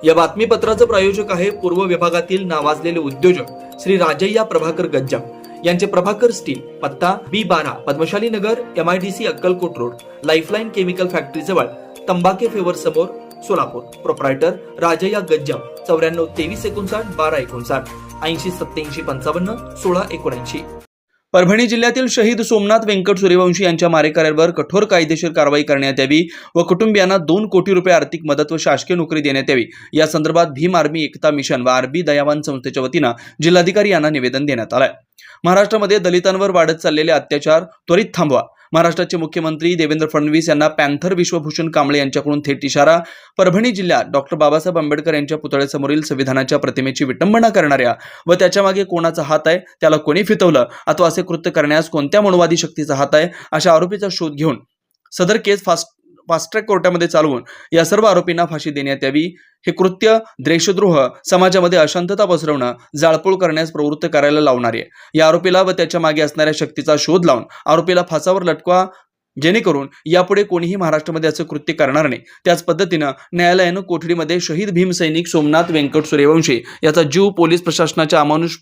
या बातमीपत्राचं प्रायोजक आहे पूर्व विभागातील नावाजलेले उद्योजक श्री राजय्या प्रभाकर गज्जाम यांचे प्रभाकर स्टील, पत्ता B12 पद्मशाली नगर, MIDC Akkalkot road, lifeline chemical factory जवळ, तंबाके फेवर समोर, सोलापूर. प्रोप्रायटर राजय्या गज्जाम 94 23 59 12 59 80 87 55 16 79. परभणी जिल्ह्यातील शहीद सोमनाथ व्यंकट सूर्यवंशी यांच्या मारेकऱ्यांवर कठोर कायदेशीर कारवाई करण्यात यावी व कुटुंबियांना 2 कोटी रुपये आर्थिक मदत व शासकीय नोकरी देण्यात यावी या संदर्भात भीम आर्मी एकता मिशन व आरबी दयावान संस्थेच्या वतीनं जिल्हाधिकारी यांना निवेदन देण्यात आलंय. महाराष्ट्रामध्ये दलितांवर वाढत चाललेले अत्याचार त्वरित थांबवा. महाराष्ट्राचे मुख्यमंत्री देवेंद्र फडणवीस यांना पॅन्थर विश्वभूषण कांबळे यांच्याकडून थेट इशारा. परभणी जिल्ह्यात डॉक्टर बाबासाहेब आंबेडकर यांच्या पुतळ्यासमोरील संविधानाच्या प्रतिमेची विटंबना करणाऱ्या व त्याच्या मागे कोणाचा हात आहे, त्याला कोणी फितवलं अथवा असे कृत्य करण्यास कोणत्या मनुवादी शक्तीचा हात आहे अशा आरोपीचा शोध घेऊन सदर केस फास्ट ट्रॅक कोर्टामध्ये चालवून या सर्व आरोपींना फाशी देण्यात यावी. हे कृत्य देशद्रोह, समाजामध्ये अशांतता पसरवणं, जाळपोळ करण्यास प्रवृत्त करायला लावणारे या आरोपीला व त्याच्या मागे असणाऱ्या शक्तीचा शोध लावून आरोपीला फासावर लटकवा, जेणेकरून यापुढे कोणीही महाराष्ट्रामध्ये असं कृत्य करणार नाही. त्याच पद्धतीनं न्यायालयानं कोठडीमध्ये शहीद भीमसैनिक सोमनाथ व्यंकट सूर्यवंशी याचा जीव पोलीस प्रशासनाच्या अमानुष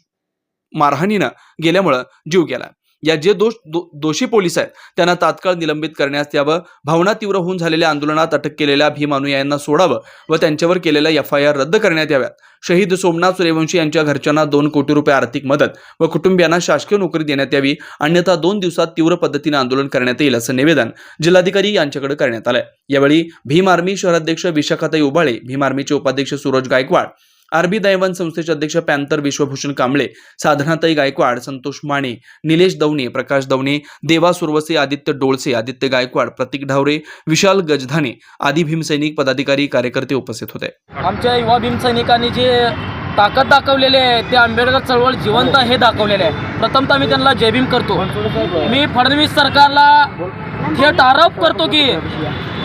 मारहाणीनं गेल्यामुळं जीव गेला. या जे दोषी पोलीस आहेत त्यांना तात्काळ निलंबित करण्यास यावं. भावना तीव्र होऊन झालेल्या आंदोलनात अटक केलेल्या भीम अनुयायांना सोडावं व त्यांच्यावर केलेल्या FIR रद्द करण्यात याव्यात. शहीद सोमनाथ सूर्यवंशी यांच्या घरच्यांना 2 कोटी रुपये आर्थिक मदत व कुटुंबियांना शासकीय नोकरी देण्यात यावी, अन्यथा 2 दिवसात तीव्र पद्धतीने आंदोलन करण्यात येईल असं निवेदन जिल्हाधिकारी यांच्याकडे करण्यात आलंय. यावेळी भीम आर्मी शहराध्यक्ष विशाखाताई उबाळे, भीम आर्मीचे उपाध्यक्ष सूरज गायकवाड, आरबी दयावान संस्थेचे अध्यक्ष पॅन्थर विश्वभूषण कांबळे, साधनाताई गायकवाड, संतोष माने, निलेश दवणे, प्रकाश दवणे, देवा सुरवसे, आदित्य डोळसे, आदित्य गायकवाड, प्रतीक ढावरे, विशाल गजधाने आदी भीमसैनिक पदाधिकारी कार्यकर्ते उपस्थित होते. आमच्या युवा भीमसैनिकांनी जे ताकद दाखवलेली आहे ते आंबेडकर चळवळ जिवंत हे दाखवलेले आहे. प्रथमतः मी त्यांना जय भीम करतो. मी फडणवीस सरकारला थेट आरोप करतो की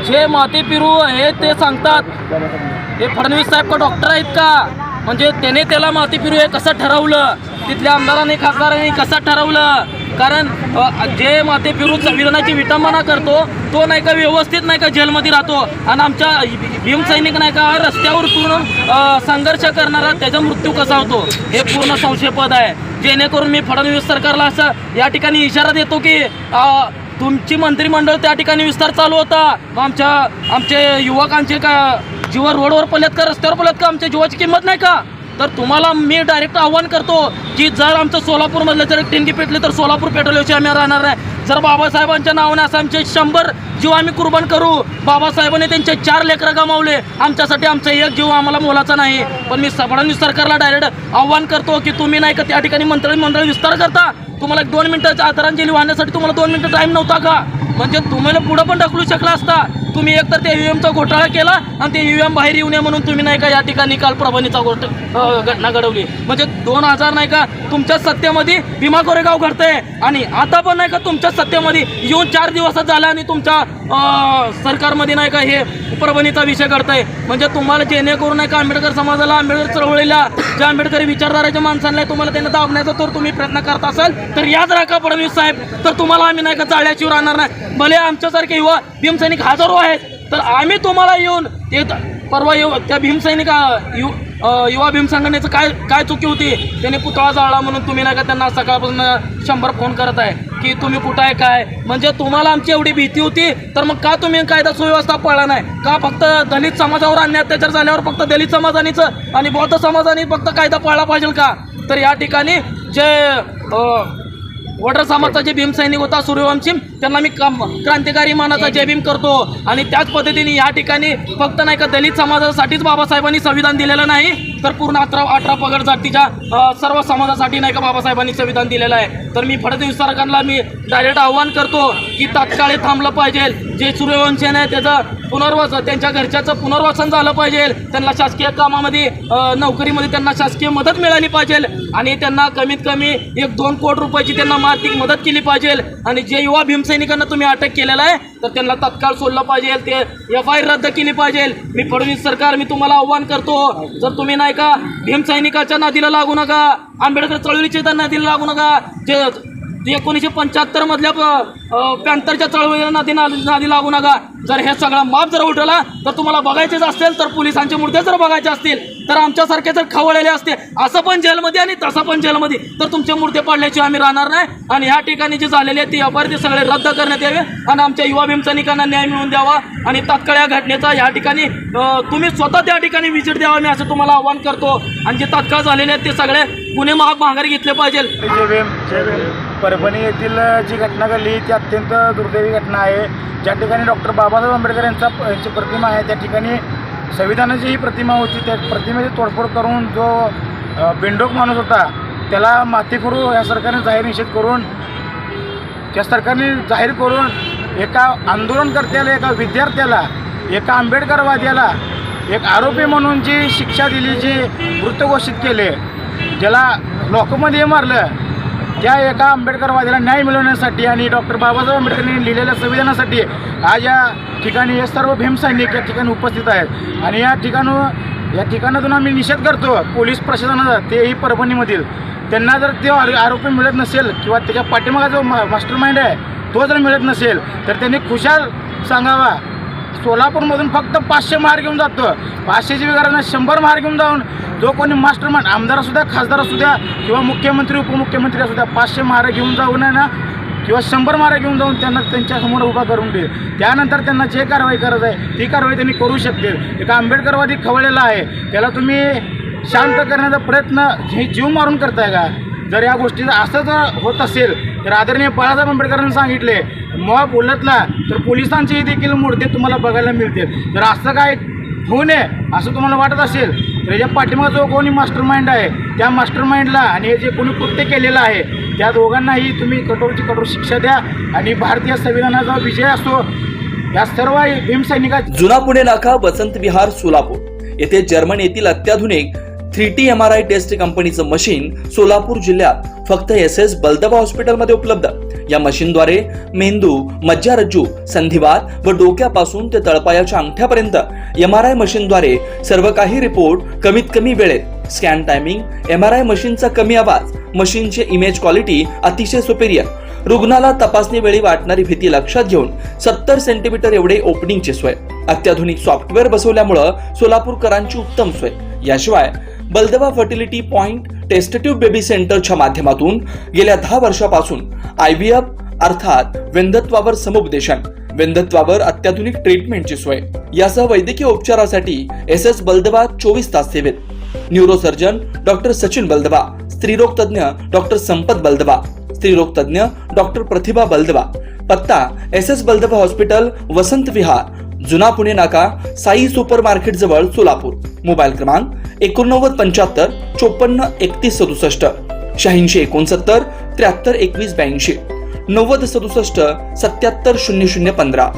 जे माते पिरू हे ते सांगतात हे फडणवीस साहेब का डॉक्टर आहेत का? म्हणजे त्याने त्याला माती पिरू हे कसं ठरवलं, तिथल्या आमदारांनी खासदारांनी कसं ठरवलं? कारण जे माते पिरू संविधानाची विटंबना करतो तो नाही का व्यवस्थित नाही का जेलमध्ये राहतो आणि आमच्या भीमसैनिक नाही का रस्त्यावर पूर्ण संघर्ष करणारा त्याचा मृत्यू कसा होतो हे पूर्ण संशयास्पद आहे. जेणेकरून मी फडणवीस सरकारला असं या ठिकाणी इशारा देतो की तुमची मंत्रिमंडळ त्या ठिकाणी विस्तार चालू होता, आमचे युवकांचे का जीवा रोडवर पडल्यात का रस्त्यावर पडल्यात का? आमच्या जीवाची किंमत नाही का? तर तुम्हाला मी डायरेक्ट आव्हान करतो की जर आमचं सोलापूरमधलं जर टिंगी पेटले तर सोलापूर पेट्रोलविषयी आम्ही राहणार नाही. जर बाबासाहेबांच्या नावाने असं आमचे 100 जीव आम्ही कुर्बान करू. बाबासाहेबांनी त्यांचे 4 लेकरं गमावले, आमच्यासाठी आमचा 1 जीव आम्हाला मोलाचा नाही. पण मी फडणवीस सरकारला डायरेक्ट आव्हान करतो की तुम्ही नाही का त्या ठिकाणी मंत्रिमंडळ विस्तार करता, तुम्हाला 2 मिनिटाची आदरांजली वाहण्यासाठी तुम्हाला 2 मिनिटं टाईम नव्हता का? म्हणजे तुम्हाला पुढं पण ढकलू शकला असता. तुम्ही एकतर ते EVMचा घोटाळा केला आणि ते EVM बाहेर येऊ नये म्हणून तुम्ही नाही का या ठिकाणी काल परभणीचा घटना घडवली. म्हणजे 2000 नाही का तुमच्या सत्तेमध्ये भीमा कोरेगाव घडतंय आणि आता पण नाही का तुमच्या सत्तेमध्ये येऊन 4 दिवस झाला आणि तुमच्या सरकारमध्ये नाही का हे परभणीचा विषय घडतंय. म्हणजे तुम्हाला जेणेकरून नाही का आंबेडकर समाजाला, आंबेडकर चळवळीला, ज्या आंबेडकरी विचारधाराच्या माणसांना तुम्हाला त्यांना दाबण्याचा तर तुम्ही प्रयत्न करत असाल तर याद राखा फडणवीस साहेब, तर तुम्हाला आम्ही नाही का जाळ्याशिवाय राहणार नाही. भले आमच्यासारखे युवा भीमसैनिक हजारो आहेत तर आम्ही तुम्हाला येऊन ते परवा त्या भीमसैनिक युवा भीम संघटनेचं काय चुकी होती? त्याने पुतळा जाळला म्हणून तुम्ही नाही का त्यांना सकाळपासून 100 फोन करत आहे की तुम्ही कुठं आहे काय? म्हणजे तुम्हाला आमची एवढी भीती होती तर मग का तुम्ही कायदा सुव्यवस्था पाळला नाही का? फक्त दलित समाजावर अन्याय अत्याचार झाल्यावर फक्त दलित समाजानीचं आणि बौद्ध समाजाने फक्त कायदा पाळला पाहिजे का? तर या ठिकाणी जे वडर समाजाचा जे भीमसैनिक होता सूर्यवंशी त्यांना मी क्रांतिकारी मानाचा जय भीम करतो. आणि त्याच पद्धतीने या ठिकाणी फक्त नाही का दलित समाजासाठीच बाबासाहेबांनी संविधान दिलेलं नाही तर पूर्ण 18 पगड जातीच्या सर्व समाजासाठी नाही का बाबासाहेबांनी संविधान दिलेलं आहे. तर मी फडणवीस सरकारला मी डायरेक्ट आव्हान करतो की तात्काळ थांबलं पाहिजे. जे सूर्यवंशी आहे त्याचं पुनर्वसन, त्यांच्या घरच्याचं पुनर्वसन झालं पाहिजे. त्यांना शासकीय कामामध्ये नोकरीमध्ये त्यांना शासकीय मदत मिळाली पाहिजे आणि त्यांना कमीत कमी 1-2 कोटी रुपयाची त्यांना आर्थिक मदत केली पाहिजे. आणि जे युवा भीमसैनिकांना तुम्ही अटक केलेला आहे तर त्यांना तत्काळ सोडलं पाहिजे, ते FIR रद्द केली पाहिजे. मी फडणवीस सरकार मी तुम्हाला आव्हान करतो, जर तुम्ही नाही का भीमसैनिकाच्या नादीला लागू नका, आंबेडकर चळवळीच्या नादीला लागू नका. 1975 मधल्या पॅन्थरच्या चळवळीला नादी लागू नका. जर हे सगळा माप जर उठवला तर तुम्हाला बघायचेच असतील, तर पोलिसांचे मूर्ती जर बघायचे असतील तर आमच्यासारखे जर खवळलेले असते असं पण जेलमध्ये आणि तसं पण जेलमध्ये, तर तुमचे मूर्ती पडल्याची आम्ही राहणार नाही. आणि ह्या ठिकाणी जे झालेले ते व्यापारी ते सगळे रद्द करण्यात यावे आणि आमच्या युवा भीमसैनिकांना न्याय मिळवून द्यावा. आणि तात्काळ या घटनेचा या ठिकाणी तुम्ही स्वतः त्या ठिकाणी व्हिजिट द्यावा, मी असं तुम्हाला आवाहन करतो. आणि जे तात्काळ झालेले आहेत ते सगळे गुन्हे माघारी घेतले पाहिजे. परभणी येथील जी घटना घडली ती अत्यंत दुर्दैवी घटना आहे. ज्या ठिकाणी डॉक्टर बाबासाहेब आंबेडकर यांची प्रतिमा आहे त्या ठिकाणी संविधानाची ही प्रतिमा होती. त्या प्रतिमेची तोडफोड करून जो बिंडोक माणूस होता त्याला माथेफिरू या सरकारने जाहीर निषेध करून एका आंदोलनकर्त्याला, एका विद्यार्थ्याला, एका आंबेडकरवाद्याला एक आरोपी म्हणून जी शिक्षा दिली, जी मृत घोषित केले, ज्याला लोकमध्ये मारलं, त्या एका आंबेडकरवाद्याला न्याय मिळवण्यासाठी आणि डॉक्टर बाबासाहेब आंबेडकरांनी लिहिलेल्या संविधानासाठी आज या ठिकाणी हे सर्व भीमसैनिक या ठिकाणी उपस्थित आहेत. आणि या ठिकाणातून आम्ही निषेध करतो पोलीस प्रशासनाचा, तेही परभणीमधील. त्यांना जर ते आरोपी मिळत नसेल किंवा त्याच्या पाठीमागा जो मास्टर माइंड आहे तो जर मिळत नसेल तर त्यांनी खुशाल सांगावा. सोलापूरमधून फक्त 500 महार घेऊन जातो, 500ची गरज नाही, 100 महार घेऊन जाऊन जो कोणी मास्टर माइंड, आमदार असू द्या, खासदार असू द्या किंवा मुख्यमंत्री उपमुख्यमंत्री असू द्या, 500 महार घेऊन जाऊन आहे ना किंवा 100 महार घेऊन जाऊन त्यांना त्यांच्यासमोर उभा करून दे. त्यानंतर त्यांना जे कारवाई करत आहे ती कारवाई त्यांनी करू शकते. एका आंबेडकरवादी खवळलेला आहे त्याला तुम्ही शांत करण्याचा प्रयत्न जीव मारून करताय का? जर या गोष्टीचं असं जर होत असेल तर आदरणीय बाळासाहेब आंबेडकरांनी सांगितले मॉब उलटला तर पोलिसांची देखील मूर्ती तुम्हाला बघायला मिळतील. जर असं काय होऊ नये असं तुम्हाला वाटत असेल तर याच्या पाठीमागं जो कोणी मास्टर माइंड आहे त्या मास्टर माइंडला आणि हे जे कोणी कृत्य केलेलं आहे त्या दोघांनाही तुम्ही कठोरची कठोर शिक्षा द्या. आणि भारतीय संविधानाचा विजय असो या सर्व भीमसैनिका. जुना पुणे नाका, वसंत विहार, सोलापूर येथे जर्मन येथील अत्याधुनिक 3T MRI टेस्ट कंपनीचं मशीन सोलापूर जिल्ह्यात फक्त SS बलदबा हॉस्पिटलमध्ये उपलब्ध. या मशीनद्वारे मेंदू, मज्जारज्जू, संधिवात व डोक्यापासून ते तळपायाच्या अंगठ्यापर्यंत MRI मशीनद्वारे सर्व काही रिपोर्ट कमीत कमी वेळेत. स्कॅन टायमिंग, MRI मशीनचा कमी आवाज, मशीनचे इमेज क्वालिटी अतिशय सुपेरियर. रुग्णाला तपासणी वेळी वाटणारी भीती लक्षात घेऊन 70 सेंटीमीटर एवढे ओपनिंगची सोय. अत्याधुनिक सॉफ्टवेअर बसवल्यामुळं सोलापूरकरांची उत्तम सोय. याशिवाय बलदबा फर्टिलिटी पॉइंट टेस्टेटिव्ह बेबी सेंटरच्या माध्यमातून गेल्या 10 वर्षापासून IVF अर्थात वेंधत्वावर समुपदेशन, वेंधत्वावर अत्याधुनिक ट्रीटमेंटची सोय. यासह वैद्यकीय उपचारासाठी SS बलदबा 24 तास सेवेत. न्यूरोसर्जन डॉक्टर सचिन बलदबा, स्त्रीरोग तज्ञ डॉक्टर संपत बलदबा, स्त्रीरोग तज्ञ डॉक्टर प्रतिभा बलदबा. पत्ता SS बलदबा हॉस्पिटल, वसंत विहार, जुना पुणे नाका, साई सुपर मार्केट जवळ, सोलापूर. मोबाईल क्रमांक 8975 54 31 67, 8669 73 21 82, 90 67 77 00 15.